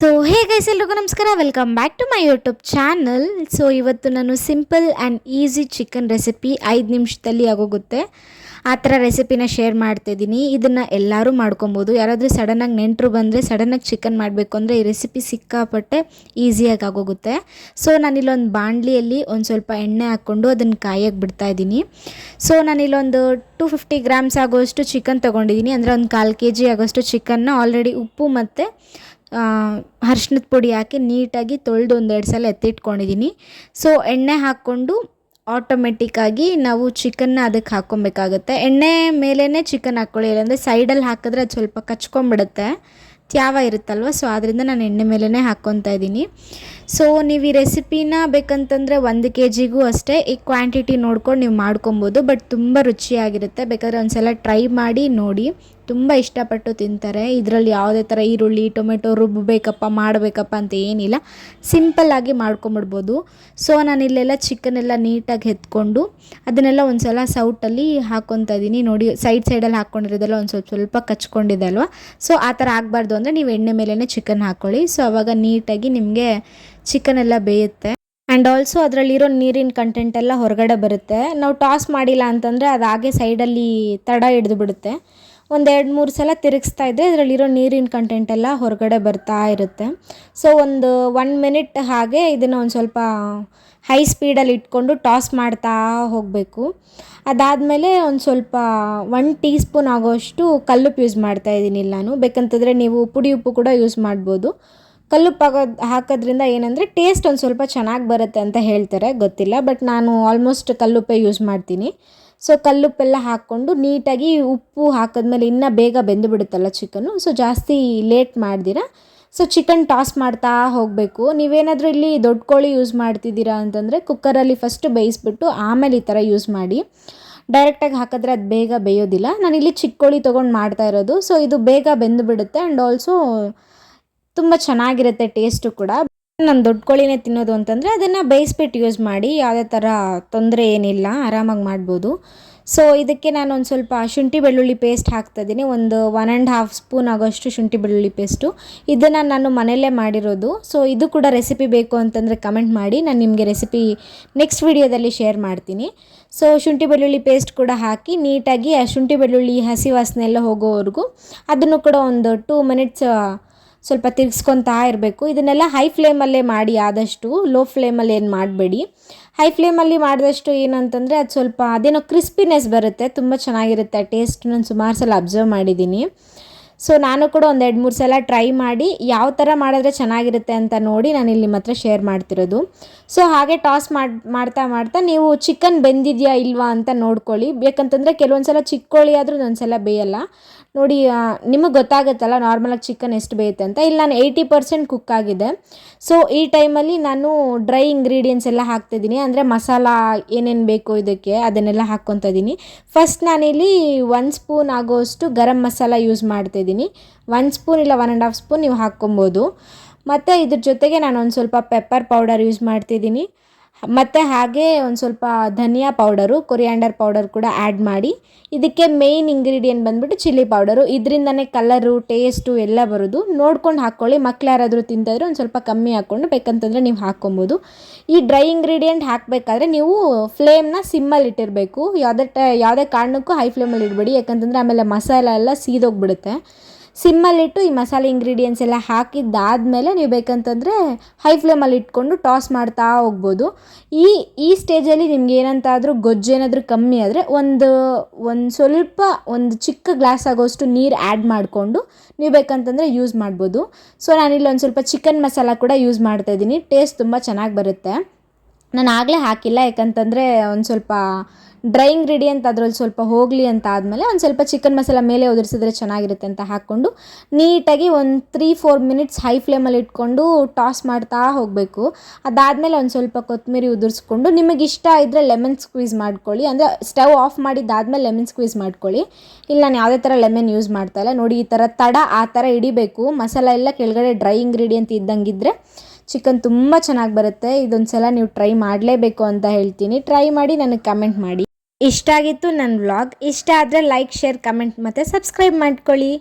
So hey guys, ಎಲ್ರಿಗೂ ನಮಸ್ಕಾರ. Welcome back to my YouTube channel. So ಇವತ್ತು ನಾನು simple and easy chicken recipe 5 ನಿಮಿಷದಲ್ಲಿ ಆಗೋಗುತ್ತೆ ಆ ಥರ ರೆಸಿಪಿನ ಶೇರ್ ಮಾಡ್ತಾಯಿದ್ದೀನಿ. ಇದನ್ನು ಎಲ್ಲರೂ ಮಾಡ್ಕೊಬೋದು. ಯಾರಾದರೂ ಸಡನ್ನಾಗಿ ನೆಂಟರು ಬಂದರೆ ಸಡನ್ನಾಗಿ ಚಿಕನ್ ಮಾಡಬೇಕು ಅಂದರೆ ಈ ರೆಸಿಪಿ ಸಿಕ್ಕಾಪಟ್ಟೆ ಈಸಿಯಾಗಿ ಆಗೋಗುತ್ತೆ. ಸೊ ನಾನಿಲ್ಲೊಂದು ಬಾಣಲಿಯಲ್ಲಿ ಒಂದು ಸ್ವಲ್ಪ ಎಣ್ಣೆ ಹಾಕ್ಕೊಂಡು ಅದನ್ನು ಕಾಯಕ್ಕೆ ಬಿಡ್ತಾಯಿದ್ದೀನಿ. ಸೊ ನಾನಿಲ್ಲೊಂದು 250 ಗ್ರಾಮ್ಸ್ ಆಗೋಷ್ಟು ಚಿಕನ್ ತೊಗೊಂಡಿದ್ದೀನಿ. ಅಂದರೆ ಒಂದು 1/4 kg ಆಗೋಷ್ಟು ಚಿಕನ್ನ ಆಲ್ರೆಡಿ ಉಪ್ಪು ಮತ್ತು ಅರ್ಶಿಣದ ಪುಡಿ ಹಾಕಿ ನೀಟಾಗಿ ತೊಳೆದು 1-2 ಸಲ ಎತ್ತಿಟ್ಕೊಂಡಿದ್ದೀನಿ. ಸೊ ಎಣ್ಣೆ ಹಾಕ್ಕೊಂಡು ಆಟೋಮೆಟಿಕ್ಕಾಗಿ ನಾವು ಚಿಕನ್ನ ಅದಕ್ಕೆ ಹಾಕ್ಕೊಬೇಕಾಗುತ್ತೆ. ಎಣ್ಣೆ ಮೇಲೇ ಚಿಕನ್ ಹಾಕ್ಕೊಳ್ಳಿ, ಇಲ್ಲಾಂದರೆ ಸೈಡಲ್ಲಿ ಹಾಕಿದ್ರೆ ಅದು ಸ್ವಲ್ಪ ಕಚ್ಕೊಂಬಿಡುತ್ತೆ, ತ್ಯಾವ ಇರುತ್ತಲ್ವ. ಸೊ ಆದ್ದರಿಂದ ನಾನು ಎಣ್ಣೆ ಮೇಲೇ ಹಾಕ್ಕೊತಾ ಇದ್ದೀನಿ. ಸೊ ನೀವು ಈ ರೆಸಿಪಿನ ಬೇಕಂತಂದರೆ 1 kgಗೂ ಅಷ್ಟೇ ಈ ಕ್ವಾಂಟಿಟಿ ನೋಡ್ಕೊಂಡು ನೀವು ಮಾಡ್ಕೊಬೋದು. ಬಟ್ ತುಂಬ ರುಚಿಯಾಗಿರುತ್ತೆ. ಬೇಕಾದರೆ ಒಂದು ಸಲ ಟ್ರೈ ಮಾಡಿ ನೋಡಿ, ತುಂಬ ಇಷ್ಟಪಟ್ಟು ತಿಂತಾರೆ. ಇದರಲ್ಲಿ ಯಾವುದೇ ಥರ ಈರುಳ್ಳಿ ಟೊಮೆಟೊ ಮಾಡಬೇಕಪ್ಪ ಅಂತ ಏನಿಲ್ಲ, ಸಿಂಪಲ್ಲಾಗಿ ಮಾಡ್ಕೊಂಬಿಡ್ಬೋದು. ಸೊ ನಾನಿಲ್ಲೆಲ್ಲ ಚಿಕನೆಲ್ಲ ನೀಟಾಗಿ ಎತ್ಕೊಂಡು ಅದನ್ನೆಲ್ಲ ಒಂದು ಸಲ ಸೌಟಲ್ಲಿ ಹಾಕ್ಕೊತಾ ಇದ್ದೀನಿ. ನೋಡಿ, ಸೈಡಲ್ಲಿ ಹಾಕ್ಕೊಂಡಿರೋದೆಲ್ಲ ಒಂದು ಸ್ವಲ್ಪ ಕಚ್ಕೊಂಡಿದೆ ಅಲ್ವಾ. ಸೊ ಆ ಥರ ಆಗಬಾರ್ದು ಅಂದರೆ ನೀವು ಎಣ್ಣೆ ಮೇಲೇ ಚಿಕನ್ ಹಾಕ್ಕೊಳ್ಳಿ. ಸೊ ಆವಾಗ ನೀಟಾಗಿ ನಿಮಗೆ ಚಿಕನ್ ಎಲ್ಲ ಬೇಯುತ್ತೆ. ಆ್ಯಂಡ್ ಆಲ್ಸೋ ಅದರಲ್ಲಿರೋ ನೀರಿನ ಕಂಟೆಂಟ್ ಎಲ್ಲ ಹೊರಗಡೆ ಬರುತ್ತೆ. ನಾವು ಟಾಸ್ ಮಾಡಿಲ್ಲ ಅಂತಂದರೆ ಅದು ಹಾಗೆ ಸೈಡಲ್ಲಿ ತಡ ಹಿಡಿದು ಬಿಡುತ್ತೆ. ಒಂದು 2-3 ಸಲ ತಿರುಗಿಸ್ತಾ ಇದ್ದರೆ ಇದರಲ್ಲಿರೋ ನೀರಿನ ಕಂಟೆಂಟ್ ಎಲ್ಲ ಹೊರಗಡೆ ಬರ್ತಾ ಇರುತ್ತೆ. ಸೊ ಒಂದು 1 ಮಿನಿಟ್ ಹಾಗೆ ಇದನ್ನು ಒಂದು ಸ್ವಲ್ಪ ಹೈ ಸ್ಪೀಡಲ್ಲಿ ಇಟ್ಕೊಂಡು ಟಾಸ್ ಮಾಡ್ತಾ ಹೋಗಬೇಕು. ಅದಾದಮೇಲೆ ಒಂದು ಸ್ವಲ್ಪ 1 ಟೀ ಸ್ಪೂನ್ ಆಗೋಷ್ಟು ಕಲ್ಲುಪ್ಪು ಯೂಸ್ ಮಾಡ್ತಾಯಿದ್ದೀನಿ ನಾನು. ಬೇಕಂತಂದರೆ ನೀವು ಪುಡಿ ಉಪ್ಪು ಕೂಡ ಯೂಸ್ ಮಾಡ್ಬೋದು. ಕಲ್ಲುಪ್ಪು ಹಾಕೋದ್ರಿಂದ ಏನಂದರೆ ಟೇಸ್ಟ್ ಒಂದು ಸ್ವಲ್ಪ ಚೆನ್ನಾಗಿ ಬರುತ್ತೆ ಅಂತ ಹೇಳ್ತಾರೆ, ಗೊತ್ತಿಲ್ಲ. ಬಟ್ ನಾನು ಆಲ್ಮೋಸ್ಟ್ ಕಲ್ಲುಪ್ಪೇ ಯೂಸ್ ಮಾಡ್ತೀನಿ. ಸೊ ಕಲ್ಲುಪ್ಪೆಲ್ಲ ಹಾಕ್ಕೊಂಡು ನೀಟಾಗಿ ಉಪ್ಪು ಹಾಕಿದ್ಮೇಲೆ ಇನ್ನೂ ಬೇಗ ಬೆಂದು ಬಿಡುತ್ತಲ್ಲ ಚಿಕನ್ನು. ಸೊ ಜಾಸ್ತಿ ಲೇಟ್ ಮಾಡ್ದಿರ ಸೊ ಚಿಕನ್ ಟಾಸ್ ಮಾಡ್ತಾ ಹೋಗಬೇಕು. ನೀವೇನಾದರೂ ಇಲ್ಲಿ ದೊಡ್ಡ ಕೋಳಿ ಯೂಸ್ ಮಾಡ್ತಿದ್ದೀರಾ ಅಂತಂದರೆ ಕುಕ್ಕರಲ್ಲಿ ಫಸ್ಟ್ ಬೇಯಿಸ್ಬಿಟ್ಟು ಆಮೇಲೆ ಈ ಥರ ಯೂಸ್ ಮಾಡಿ. ಡೈರೆಕ್ಟಾಗಿ ಹಾಕಿದ್ರೆ ಅದು ಬೇಗ ಬೇಯೋದಿಲ್ಲ. ನಾನಿಲ್ಲಿ ಚಿಕ್ಕ ಕೋಳಿ ತೊಗೊಂಡು ಮಾಡ್ತಾ ಇರೋದು. ಸೊ ಇದು ಬೇಗ ಬೆಂದು ಬಿಡುತ್ತೆ ಆ್ಯಂಡ್ ಆಲ್ಸೋ ತುಂಬ ಚೆನ್ನಾಗಿರುತ್ತೆ ಟೇಸ್ಟು ಕೂಡ. ನಾನು ದೊಡ್ಡ ಕೋಳಿನೇ ತಿನ್ನೋದು ಅಂತಂದರೆ ಅದನ್ನು ಬೇಯಿಸ್ಬಿಟ್ಟು ಯೂಸ್ ಮಾಡಿ, ಯಾವುದೇ ಥರ ತೊಂದರೆ ಏನಿಲ್ಲ, ಆರಾಮಾಗಿ ಮಾಡ್ಬೋದು. ಸೊ ಇದಕ್ಕೆ ನಾನು ಒಂದು ಸ್ವಲ್ಪ ಶುಂಠಿ ಬೆಳ್ಳುಳ್ಳಿ ಪೇಸ್ಟ್ ಹಾಕ್ತಾಯಿದ್ದೀನಿ. ಒಂದು 1.5 ಸ್ಪೂನ್ ಆಗೋಷ್ಟು ಶುಂಠಿ ಬೆಳ್ಳುಳ್ಳಿ ಪೇಸ್ಟು. ಇದನ್ನು ನಾನು ಮನೆಯಲ್ಲೇ ಮಾಡಿರೋದು. ಸೊ ಇದು ಕೂಡ ರೆಸಿಪಿ ಬೇಕು ಅಂತಂದರೆ ಕಮೆಂಟ್ ಮಾಡಿ, ನಾನು ನಿಮಗೆ ರೆಸಿಪಿ ನೆಕ್ಸ್ಟ್ ವಿಡಿಯೋದಲ್ಲಿ ಶೇರ್ ಮಾಡ್ತೀನಿ. ಸೊ ಶುಂಠಿ ಬೆಳ್ಳುಳ್ಳಿ ಪೇಸ್ಟ್ ಕೂಡ ಹಾಕಿ ನೀಟಾಗಿ ಆ ಶುಂಠಿ ಬೆಳ್ಳುಳ್ಳಿ ಹಸಿ ವಾಸನೆ ಎಲ್ಲ ಹೋಗೋವರೆಗೂ ಅದನ್ನು ಕೂಡ ಒಂದು 2 ಮಿನಿಟ್ಸ್ ಸ್ವಲ್ಪ ತಿರ್ಗಿಸ್ಕೊತಾ ಇರಬೇಕು. ಇದನ್ನೆಲ್ಲ ಹೈ ಫ್ಲೇಮಲ್ಲೇ ಮಾಡಿ, ಆದಷ್ಟು ಲೋ ಫ್ಲೇಮಲ್ಲಿ ಏನು ಮಾಡಬೇಡಿ. ಹೈ ಫ್ಲೇಮಲ್ಲಿ ಮಾಡಿದಷ್ಟು ಏನಂತಂದರೆ ಅದು ಸ್ವಲ್ಪ ಅದೇನೋ ಕ್ರಿಸ್ಪಿನೆಸ್ ಬರುತ್ತೆ, ತುಂಬ ಚೆನ್ನಾಗಿರುತ್ತೆ ಟೇಸ್ಟ್. ನಾನು ಸುಮಾರು ಸಲ ಅಬ್ಸರ್ವ್ ಮಾಡಿದ್ದೀನಿ. ಸೊ ನಾನು ಕೂಡ ಒಂದು 2-3 ಸಲ ಟ್ರೈ ಮಾಡಿ ಯಾವ ಥರ ಮಾಡಿದ್ರೆ ಚೆನ್ನಾಗಿರುತ್ತೆ ಅಂತ ನೋಡಿ ನಾನು ಇಲ್ಲಿ ಮಾತ್ರ ಶೇರ್ ಮಾಡ್ತಿರೋದು. ಸೊ ಹಾಗೆ ಟಾಸ್ ಮಾಡ್ತಾ ನೀವು ಚಿಕನ್ ಬೆಂದಿದೆಯಾ ಇಲ್ವಾ ಅಂತ ನೋಡ್ಕೊಳ್ಳಿ. ಬೇಕಂತಂದರೆ ಕೆಲವೊಂದು ಸಲ ಚಿಕ್ಕ ಕೋಳಿ ಆದರೂ ಒಂದೊಂದು ಸಲ ಬೇಯಲ್ಲ. ನೋಡಿ, ನಿಮಗೆ ಗೊತ್ತಾಗುತ್ತಲ್ಲ ನಾರ್ಮಲಾಗಿ ಚಿಕನ್ ಎಷ್ಟು ಬೇಯುತ್ತೆ ಅಂತ. ಇಲ್ಲಿ ನಾನು 80% ಕುಕ್ ಆಗಿದೆ. ಸೊ ಈ ಟೈಮಲ್ಲಿ ನಾನು ಡ್ರೈ ಇಂಗ್ರೀಡಿಯೆಂಟ್ಸ್ ಎಲ್ಲ ಹಾಕ್ತಿದ್ದೀನಿ. ಅಂದರೆ ಮಸಾಲ ಏನೇನು ಬೇಕು ಇದಕ್ಕೆ ಅದನ್ನೆಲ್ಲ ಹಾಕ್ಕೊತಾ ಇದ್ದೀನಿ. ಫಸ್ಟ್ ನಾನಿಲ್ಲಿ 1 ಸ್ಪೂನ್ ಆಗೋಷ್ಟು ಗರಂ ಮಸಾಲ ಯೂಸ್ ಮಾಡ್ತಾಯಿದ್ದೀನಿ. 1 ಸ್ಪೂನ್ ಇಲ್ಲ 1.5 ಸ್ಪೂನ್ ನೀವು ಹಾಕ್ಕೊಬೋದು. ಮತ್ತು ಇದ್ರ ಜೊತೆಗೆ ನಾನು ಒಂದು ಸ್ವಲ್ಪ ಪೆಪ್ಪರ್ ಪೌಡರ್ ಯೂಸ್ ಮಾಡ್ತಿದ್ದೀನಿ. ಮತ್ತು ಹಾಗೆ ಒಂದು ಸ್ವಲ್ಪ ಧನಿಯಾ ಪೌಡರು, ಕೊರಿಯಾಂಡರ್ ಪೌಡರ್ ಕೂಡ ಆ್ಯಡ್ ಮಾಡಿ. ಇದಕ್ಕೆ ಮೇಯ್ನ್ ಇಂಗ್ರೀಡಿಯೆಂಟ್ ಬಂದುಬಿಟ್ಟು ಚಿಲ್ಲಿ ಪೌಡರು. ಇದರಿಂದನೇ ಕಲರು ಟೇಸ್ಟು ಎಲ್ಲ ಬರೋದು. ನೋಡ್ಕೊಂಡು ಹಾಕ್ಕೊಳ್ಳಿ. ಮಕ್ಳು ಯಾರಾದರೂ ತಿಂತಾಯಿದ್ರೆ ಒಂದು ಸ್ವಲ್ಪ ಕಮ್ಮಿ ಹಾಕ್ಕೊಂಡು ಬೇಕಂತಂದರೆ ನೀವು ಹಾಕ್ಕೊಬೋದು. ಈ ಡ್ರೈ ಇಂಗ್ರೀಡಿಯೆಂಟ್ ಹಾಕಬೇಕಾದ್ರೆ ನೀವು ಫ್ಲೇಮ್ನ ಸಿಮ್ಮಲ್ಲಿ ಇಟ್ಟಿರಬೇಕು. ಯಾವುದೇ ಕಾರಣಕ್ಕೂ ಹೈ ಫ್ಲೇಮಲ್ಲಿ ಇಡಬೇಡಿ, ಯಾಕಂತಂದರೆ ಆಮೇಲೆ ಮಸಾಲೆ ಎಲ್ಲ ಸೀದೋಗ್ಬಿಡುತ್ತೆ. ಸಿಮ್ಮಲ್ಲಿಟ್ಟು ಈ ಮಸಾಲೆ ಇಂಗ್ರೀಡಿಯೆಂಟ್ಸ್ ಎಲ್ಲ ಹಾಕಿದ್ದಾದಮೇಲೆ ನೀವು ಬೇಕಂತಂದರೆ ಹೈ ಫ್ಲೇಮಲ್ಲಿ ಇಟ್ಕೊಂಡು ಟಾಸ್ ಮಾಡ್ತಾ ಹೋಗ್ಬೋದು. ಈ ಸ್ಟೇಜಲ್ಲಿ ನಿಮ್ಗೆ ಏನಂತಾದರೂ ಗೊಜ್ಜೇನಾದರೂ ಕಮ್ಮಿ ಆದರೆ ಒಂದು ಸ್ವಲ್ಪ ಚಿಕ್ಕ ಗ್ಲಾಸ್ ಆಗೋಷ್ಟು ನೀರು ಆ್ಯಡ್ ಮಾಡಿಕೊಂಡು ನೀವು ಬೇಕಂತಂದರೆ ಯೂಸ್ ಮಾಡ್ಬೋದು. ಸೊ ನಾನಿಲ್ಲಿ ಒಂದು ಸ್ವಲ್ಪ ಚಿಕನ್ ಮಸಾಲ ಕೂಡ ಯೂಸ್ ಮಾಡ್ತಾಯಿದ್ದೀನಿ. ಟೇಸ್ಟ್ ತುಂಬ ಚೆನ್ನಾಗಿ ಬರುತ್ತೆ. ನಾನು ಆಗಲೇ ಹಾಕಿಲ್ಲ, ಯಾಕಂತಂದರೆ ಒಂದು ಸ್ವಲ್ಪ ಡ್ರೈ ಇಂಗ್ರೀಡಿಯೆಂಟ್ ಅದರಲ್ಲಿ ಸ್ವಲ್ಪ ಹೋಗಲಿ ಅಂತ ಆದಮೇಲೆ ಒಂದು ಸ್ವಲ್ಪ ಚಿಕನ್ ಮಸಾಲ ಮೇಲೆ ಉದುರಿಸಿದ್ರೆ ಚೆನ್ನಾಗಿರುತ್ತೆ ಅಂತ ಹಾಕ್ಕೊಂಡು ನೀಟಾಗಿ ಒಂದು 3-4 ಮಿನಿಟ್ಸ್ ಹೈ ಫ್ಲೇಮಲ್ಲಿ ಇಟ್ಕೊಂಡು ಟಾಸ್ ಮಾಡ್ತಾ ಹೋಗಬೇಕು. ಅದಾದಮೇಲೆ ಒಂದು ಸ್ವಲ್ಪ ಕೊತ್ತಂಬರಿ ಉದುರಿಸ್ಕೊಂಡು ನಿಮಗೆ ಇಷ್ಟ ಇದ್ದರೆ ಲೆಮನ್ ಸ್ಕ್ವೀಸ್ ಮಾಡ್ಕೊಳ್ಳಿ. ಅಂದರೆ ಸ್ಟವ್ ಆಫ್ ಮಾಡಿದ್ದಾದಮೇಲೆ ಲೆಮನ್ ಸ್ಕ್ವೀಸ್ ಮಾಡ್ಕೊಳ್ಳಿ. ಇಲ್ಲ ನಾನು ಯಾವುದೇ ಥರ ಲೆಮನ್ ಯೂಸ್ ಮಾಡ್ತಾಯಿಲ್ಲ. ನೋಡಿ, ಈ ಥರ ಆ ಥರ ಹಿಡಿಬೇಕು. ಮಸಾಲ ಎಲ್ಲ ಕೆಳಗಡೆ ಡ್ರೈ ಇಂಗ್ರೀಡಿಯೆಂಟ್ ಇದ್ದಂಗಿದ್ರೆ ಚಿಕನ್ ತುಂಬ ಚೆನ್ನಾಗಿ ಬರುತ್ತೆ. ಇದೊಂದು ಸಲ ನೀವು ಟ್ರೈ ಮಾಡಲೇಬೇಕು ಅಂತ ಹೇಳ್ತೀನಿ. ಟ್ರೈ ಮಾಡಿ ನನಗೆ ಕಮೆಂಟ್ ಮಾಡಿ. ಇಷ್ಟ ಆಗಿತ್ತು ನನ್ನ ವ್ಲಾಗ್. ಇಷ್ಟ ಆದರೆ ಲೈಕ್, ಶೇರ್, ಕಮೆಂಟ್ ಮತ್ತು ಸಬ್ಸ್ಕ್ರೈಬ್ ಮಾಡ್ಕೊಳ್ಳಿ.